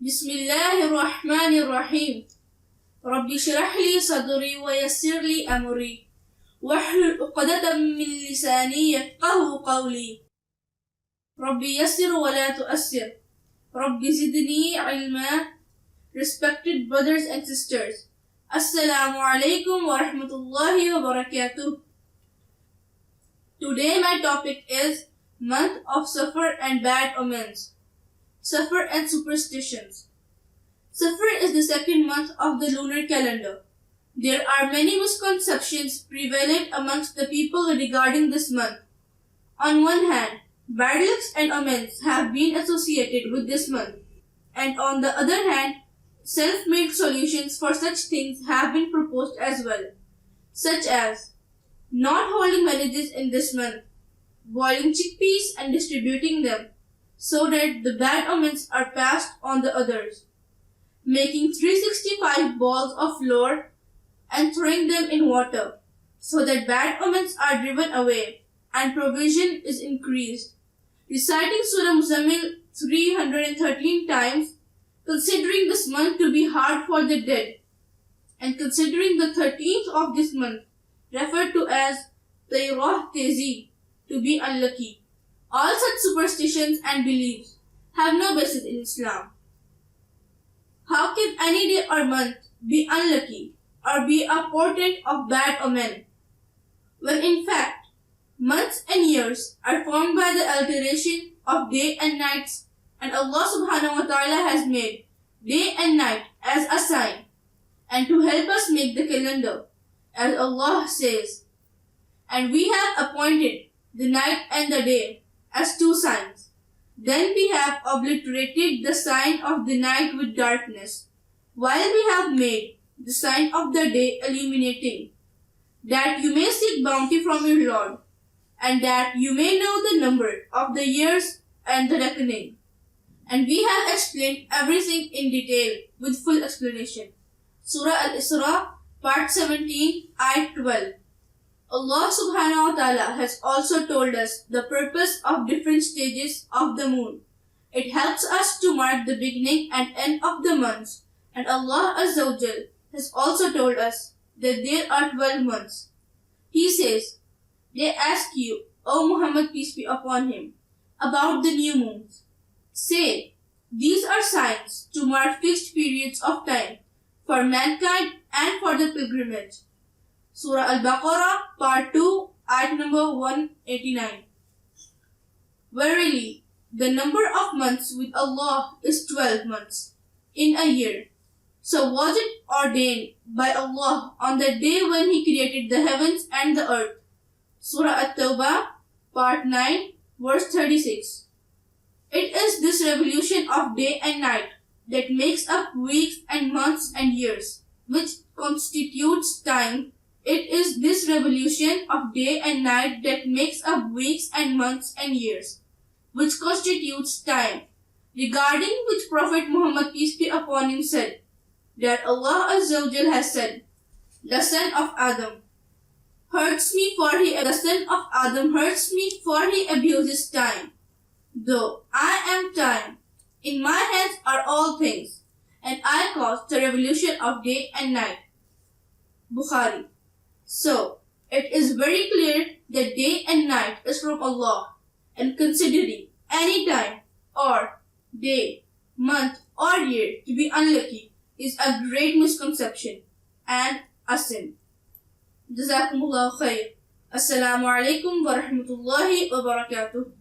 Bismillahir Rahmanir Rahim. Rabbi shrah li sadri wa yassir li amri wahlul 'uqdatam min lisani yafqahu qawli. Rabbi yassir wa la tu'assir. Rabbi zidni ilma. Respected brothers and sisters, Assalamu alaikum wa rahmatullahi wa barakatuh. Today my topic is Month of Safar and Bad Omens. Safar and Superstitions. Safar is the second month of the lunar calendar. There are many misconceptions prevalent amongst the people regarding this month. On one hand, bad lucks and omens have been associated with this month, and on the other hand, self-made solutions for such things have been proposed as well, such as not holding marriages in this month, boiling chickpeas and distributing them so that the bad omens are passed on the others, making 365 balls of flour and throwing them in water so that bad omens are driven away and provision is increased, reciting Surah Muzammil 313 times, considering this month to be hard for the dead, and considering the 13th of this month, referred to as Tayrah Tezi, to be unlucky. All such superstitions and beliefs have no basis in Islam. How can any day or month be unlucky or be a portent of bad omen, when in fact months and years are formed by the alteration of day and nights, and Allah subhanahu wa ta'ala has made day and night as a sign and to help us make the calendar, as Allah says, and we have appointed the night and the day as two signs. Then we have obliterated the sign of the night with darkness, while we have made the sign of the day illuminating, that you may seek bounty from your Lord, and that you may know the number of the years and the reckoning. And we have explained everything in detail with full explanation. Surah Al-Isra, Part 17, Ayat 12. Allah subhanahu wa ta'ala has also told us the purpose of different stages of the moon. It helps us to mark the beginning and end of the months. And Allah Azza wa Jal has also told us that there are 12 months. He says, they ask you, O Muhammad, peace be upon him, about the new moons. Say, these are signs to mark fixed periods of time for mankind and for the pilgrimage. Surah Al-Baqarah, Part 2, Ayat number 189. Verily, the number of months with Allah is 12 months in a year. So was it ordained by Allah on the day when He created the heavens and the earth. Surah At-Tawbah, Part 9, verse 36. It is this revolution of day and night that makes up weeks and months and years, which constitutes time. It is this revolution of day and night that makes up weeks and months and years, which constitutes time, regarding which Prophet Muhammad, peace be upon him, said that Allah Azza wa Jal has said, the son of Adam hurts me for he abuses time. Though I am time, in my hands are all things, and I cause the revolution of day and night. Bukhari. So, it is very clear that day and night is from Allah, and considering any time or day, month or year to be unlucky is a great misconception and a sin. Jazakumullahu khair. Assalamu alaikum wa rahmatullahi wa barakatuh.